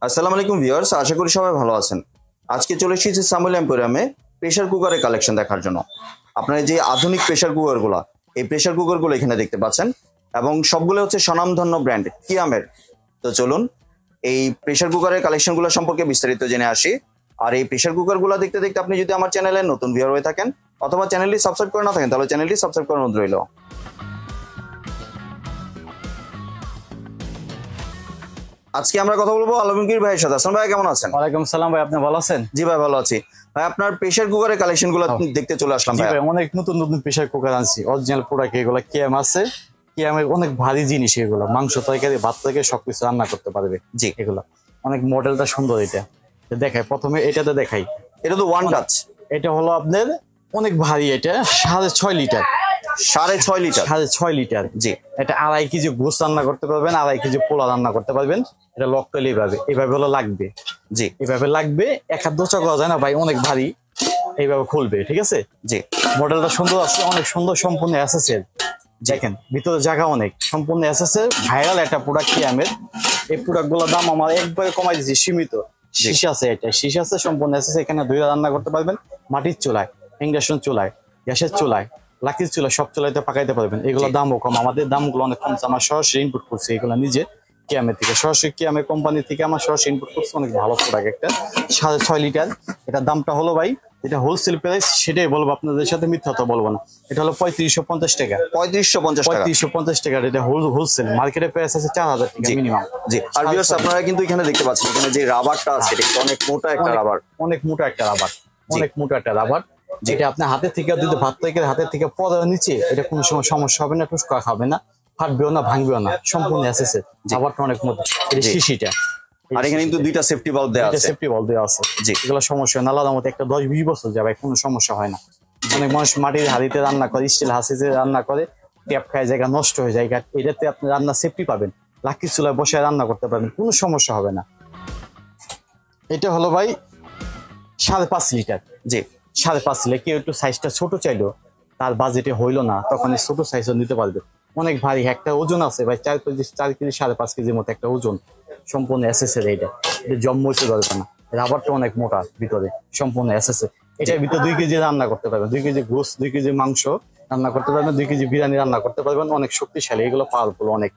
আসসালামু আলাইকুম ভিউয়ার্স, আশা করি সবাই ভালো আছেন। আজকে চলে এসেছি সামুয়েল এম্পোরিয়ামে প্রেসার কুকারের কালেকশন দেখার জন্য। আপনারা যে আধুনিক প্রেসার কুকারগুলো, এই প্রেসার কুকারগুলো এখানে দেখতে পাচ্ছেন এবং সবগুলো হচ্ছে স্বনামধন্য ব্র্যান্ড কিয়ামের। তো চলুন এই প্রেসার কুকারের কালেকশনগুলো সম্পর্কে বিস্তারিত জেনে আসি। আর এই প্রেসার কুকারগুলো দেখতে দেখতে আপনি যদি আমার চ্যানেলে নতুন ভিউয়ার হয়ে থাকেন অথবা চ্যানেলটি সাবস্ক্রাইব করে না থাকেন তাহলে চ্যানেলটি সাবস্ক্রাইব করার অনুরোধ রইল। আজকে আমরা কথা বলবো আলমগীর ভাইয়ের সাথে। আসসালামু ভাই, কেমন আছেন? ওয়ালাইকুম সালাম ভাই, আপনি ভালো আছেন? জি ভাই, ভালো আছি। ভাই আপনার প্রেসার কুকারের কালেকশনগুলো দেখতে চলে আসলাম জি ভাই। ভাই, অনেক নতুন নতুন প্রেসার কুকার আনছি, অরিজিনাল প্রোডাক্ট এগুলো। কিয়াম আছে, কিয়ামের অনেক ভারী জিনিস এগুলো, মাংস তরকারি ভাত তরকারি সবকিছু রান্না করতে পারবে। জি, এগুলো অনেক মডেলটা সুন্দর। এটা দেখাই, প্রথমে এটাতে দেখাই। এটা তো ওয়ান টাচ। এটা হলো আপনার অনেক ভারী, এটা 6.5 লিটার। 6.5 লিটার? 6.5 লিটার। জি। এটা 2.5 কেজি গোস রান্না করতে পারবেন, 2.5 কেজি পোলা রান্না করতে পারবেন। এটা লক করলে এইভাবে হলো লাগবে। জি, এইভাবে লাগবে, এক হাত দোচা করা যায় না ভাই, অনেক ভারী। এইভাবে খুলবে, ঠিক আছে? জি। মডেলটা সুন্দর আছে, অনেক সুন্দর, সম্পূর্ণ এসএসএল। দেখেন ভিতরে জায়গা অনেক, সম্পূর্ণ এসএসএল, ভাইরাল একটা প্রোডাক্ট কিয়ামের। এই প্রোডাক্ট গুলোর দাম আমার একবারে কমাই দিচ্ছি, সীমিত। শীষ আছে, এটা শীষ আছে, সম্পূর্ণ এসএসএল। এখানে দুইটা রান্না করতে পারবেন, মাটির চুলায়, ইন্ডাকশন চুলায়, গ্যাসের চুলায়, লাকির চুলায়, সব চুলাইতে পাকাইতে পারবেন। এগুলোর দামও কম, আমাদের দামগুলো অনেক কম। আমার সরাসরি ইনপুট করছি এগুলো নিজে কিয়ামের থেকে, সরাসরি কিয়ামের কোম্পানি থেকে আমার সরাসরি ইনপুট করছে। অনেক ভালো প্রোডাক্ট একটা, 6.5 লিটার। এটার দামটা হলো ভাই, এটা হোলসেল প্রাইস, সেটাই বলবো, আপনাদের সাথে মিথ্যা তো বলবো না। এটা হলো 3550 টাকা। 3550 টাকা? 3550 টাকা। এটা হোলসেল, মার্কেটে প্রাইস আছে 4000 টাকা মিনিমাম। জি। আর ভিউয়ার্স, আপনারা কিন্তু এখানে দেখতে পাচ্ছেন এখানে যে রাবারটা আছে, এটা অনেক মোটা একটা রাবার। অনেক মোটা একটা রাবার, অনেক মোটা একটা রাবার। যেটা আপনি হাতে থেকে দিতে, ভাত থেকে হাতের থেকে পড়ার নিচে, এটা কোনো সময় সমস্যা হবে না, টুসকা খাবে না, ফাটবেও না, ভাঙবেও না, সম্পূর্ণ এসেছে। রাবারটা অনেক মোটা। এটা শিশিটা। আর এখানে কিন্তু দুইটা সেফটি বাল্ব দেওয়া আছে। সেফটি বাল্ব দেওয়া আছে। জি। এগুলো সমস্যা হয় না, আলাদা মতো একটা 10-20 বছর যাবে, কোনো সমস্যা হয় না। অনেক মানুষ মাটির হাঁড়িতে রান্না করে, স্টিল হাসিতে রান্না করে, ট্যাপ খায়, জায়গা নষ্ট হয়ে যায়। এটাতে আপনি রান্না সেফটি পাবেন, লাকির চুলায় বসে রান্না করতে পারবেন, কোনো সমস্যা হবে না। এটা হলো ভাই 5.5 লিটার। জি। 5.5 লিটার। কেউ একটু সাইজটা ছোট চাইলো, তার বাজেটে হইলো না, তখন এই ছোট সাইজও নিতে পারবে। অনেক ভারী একটা ওজন আছে ভাই, 4 কেজি 5.5 কেজির মতো একটা ওজন, সম্পূর্ণ এসএসএল। এটা জম্মইতে ধরবে না, রাবারটা অনেক মোটা ভিতরে, সম্পূর্ণ এসএসএল। এটার ভিতরে 2 কেজি রান্না করতে পারবেন, 2 কেজি গোস, 2 কেজি মাংস রান্না করতে পারবেন, 2 কেজি বিরিয়ানি রান্না করতে পারবেন। অনেক শক্তিশালী, এগুলো পাওয়ারফুল অনেক,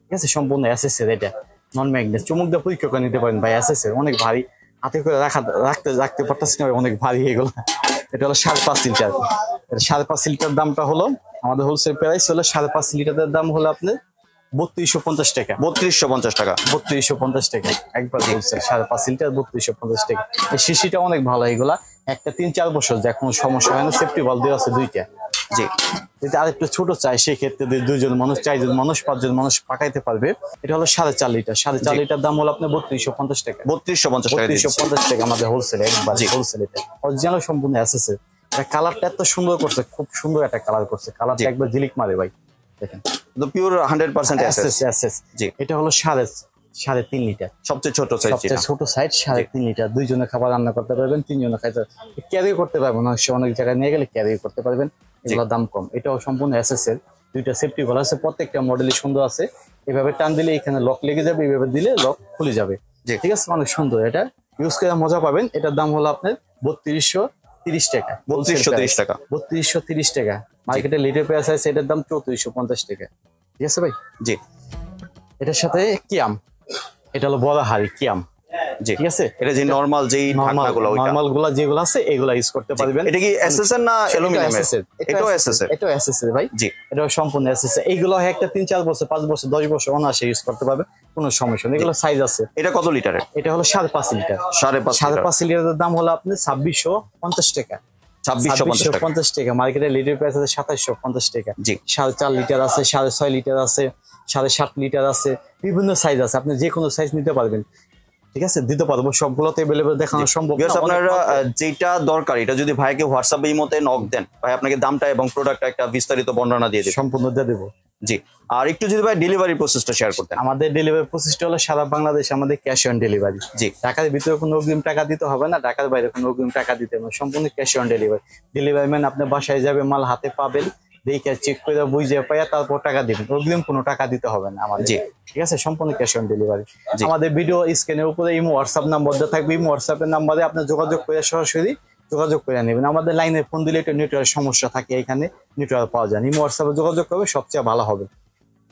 ঠিক আছে? সম্পূর্ণ এসএসএল। এটা নন ম্যাগনেট, চুমুক দিয়ে পরীক্ষা করে নিতে পারেন ভাই। এসএসএল অনেক ভারী, হাতে করে রাখতে পারতেছি না, অনেক ভারী এগুলো। এটা হলো 5.5 লিটার। 5.5 লিটার দামটা হলো, আমাদের হোলসেল প্রাইস হলো 5.5 লিটারের দাম হলো আপনার 3250 টাকা। 3250 টাকা? 3250 টাকা একবার হোলসেল। 5.5 লিটার 3250 টাকা। এই শিশিটা অনেক ভালো, এগুলা একটা 3-4 বছর যায়, কোনো সমস্যা হয় না। সেফটি বাল্ব দেওয়া আছে 2টা। জি। যদি আরেকটু ছোট চাই, সেক্ষেত্রে 2 জন মানুষ, 4 জন মানুষ, 5 জন মানুষ পাকাইতে পারবে। এটা হলো 4.5 লিটার। 4.5 লিটার দাম হলো আপনার 3250 টাকা। 3250 টাকা? 3250 টাকা আমাদের হোলসেল, একবার হোলসেল। এটা অরিজিনাল, সম্পূর্ণ এসএসএল। এটা কালারটা এত সুন্দর করছে, খুব সুন্দর একটা কালার করছে, কালারটা একবার ঝিলিক মারে ভাই। দেখেন, তো পিওর 100% এসএস। জি। এটা হলো 3.5 লিটার, সবচেয়ে ছোট সাইজ। সবচেয়ে ছোট সাইজ, 3.5 লিটার। 2 জনের খাবার রান্না করতে পারবেন, 3 জনের খাইতে ক্যারি করতে পারবেন, অনেক জায়গায় নিয়ে গেলে ক্যারি করতে পারবেন। এগুলোর দাম কম। এটাও সম্পূর্ণ এসএসএল, 2টা সেফটি ভালো আছে, প্রত্যেকটা মডেলই সুন্দর আছে। এভাবে টান দিলে এখানে লক লেগে যাবে, এইভাবে দিলে লক খুলে যাবে, ঠিক আছে? অনেক সুন্দর, এটা ইউজ করে মজা পাবেন। এটার দাম হলো আপনার 3230 টাকা। 3230 টাকা? 3230 টাকা। মার্কেটে লিটার প্রাইস আছে এটার দাম 3450 টাকা, ঠিক আছে ভাই? জি। এটার সাথে কিয়াম, এটা হলো বড় হাড়ি কিয়াম, জি, ঠিক আছে? এটা যে নরমাল যেই ঢাকনাগুলো, নরমাল গুলা যেগুলো আছে এগুলা ইউজ করতে পারবেন। এটা কি এসএসএল না অ্যালুমিনিয়ামের? এটাও এসএসএল? এটাও এসএসএল ভাই। জি। এটাও সম্পূর্ণ এসএসএল। এইগুলো একটা 3-4 বছর, 5 বছর, 10 বছর অনায়াসে ইউজ করতে পারবে, কোনো সমস্যা নেই। এগুলো সাইজ আছে। এটা কত লিটারের? এটা হলো 5.5 লিটার। 5.5 লিটারের দাম হলো আপনার 2650 টাকা। 2650 টাকা। মার্কেটে লিটার প্রাইস আছে 2750 টাকা। জি। 4.5 লিটার আছে, 6.5 লিটার আছে, 7.5 লিটার আছে, বিভিন্ন সাইজ আছে। আপনি যে কোনো সাইজ নিতে পারবেন, ঠিক আছে? দিতে পারবো, সবগুলো তো अवेलेबल দেখানো সম্ভব না। আপনারা যেটা দরকার, এটা যদি ভাইকে হোয়াটসঅ্যাপে ইমোতে নক দেন, ভাই আপনাকে দামটা এবং প্রোডাক্টটা একটা বিস্তারিত বর্ণনা দিয়ে দেবে, সম্পূর্ণ দিয়ে দেবো। জি। আর একটু যদি ভাই ডেলিভারি প্রসেসটা শেয়ার করতেন। আমাদের ডেলিভারি প্রসেসটা হলো সারা বাংলাদেশে আমাদের ক্যাশ অন ডেলিভারি। জি। ঢাকার ভিতরে কোনো অগ্রিম টাকা দিতে হবে না, ঢাকার বাইরে কোনো অগ্রিম টাকা দিতে হবে না, সম্পূর্ণ cash on delivery. Delivery man আপনার বাসায় যাবে, মাল হাতে পাবেন, দেখে চেক করে বুঝে পাইয়া তারপর টাকা দিবেন, অগ্রিম কোনো টাকা দিতে হবে না আমাদের। জি। ঠিক আছে, সম্পূর্ণ ক্যাশ অন ডেলিভারি। জি। আমাদের ভিডিও স্ক্রিনের উপরে ইমো হোয়াটসঅ্যাপ নাম্বার দেওয়া থাকবে, ইমো হোয়াটসঅ্যাপের নাম্বারে আপনি যোগাযোগ করে সরাসরি যোগাযোগ করে নেবেন। আমাদের লাইনে ফোন দিলে একটু নেটওয়ার্ক সমস্যা থাকে, এখানে নেটওয়ার্ক পাওয়া যায় না, ইমো হোয়াটসঅ্যাপে যোগাযোগ করবে সবচেয়ে ভালো হবে।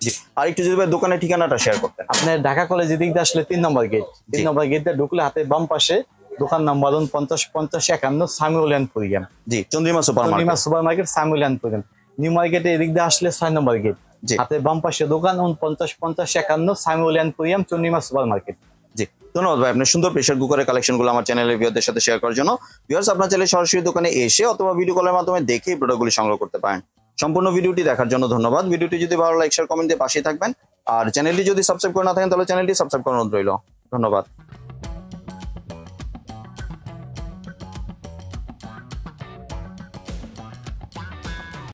জি, আর একটু যদি ভাই দোকানের ঠিকানাটা শেয়ার করতেন। আপনার ঢাকা কলেজের দিক দিয়ে আসলে 3 নম্বর গেট, 3 নম্বর গেট দিয়ে ঢুকলে হাতে বাম পাশে দোকান নাম্বার 50-50-51 সামিউলিয়ানপুরিয়াম। জি, Chandrima super Chandrima market. Super market সামিউলিয়ানপুরিয়াম। নিউ মার্কেটে এদিক দিয়ে আসলে 6 নম্বর গেট, জি। হাতে বাম পাশে দোকান 49-50-51 সামিউলিয়ানপুরিয়াম চন্দ্রিমা সুপার মার্কেট। জি, ধন্যবাদ ভাই আপনার সুন্দর প্রেসার কুকারের কালেকশনগুলো আমার চ্যানেলের ভিউয়ারদের সাথে শেয়ার করার জন্য। ভিউয়ার্স, আপনার চাইলে সরাসরি দোকানে এসে অথবা ভিডিও কলের মাধ্যমে দেখে এই প্রোডাক্টগুলি সংগ্রহ করতে পারেন। সম্পূর্ণ ভিডিওটি দেখার জন্য ধন্যবাদ। ভিডিওটি যদি ভালো লাইক শেয়ার কমেন্ট দিয়ে পাশে থাকবেন, আর চ্যানেলটি যদি সাবস্ক্রাইব করে না থাকেন তাহলে চ্যানেলটি সাবস্ক্রাইব করার অনুরোধ রইল। ধন্যবাদ।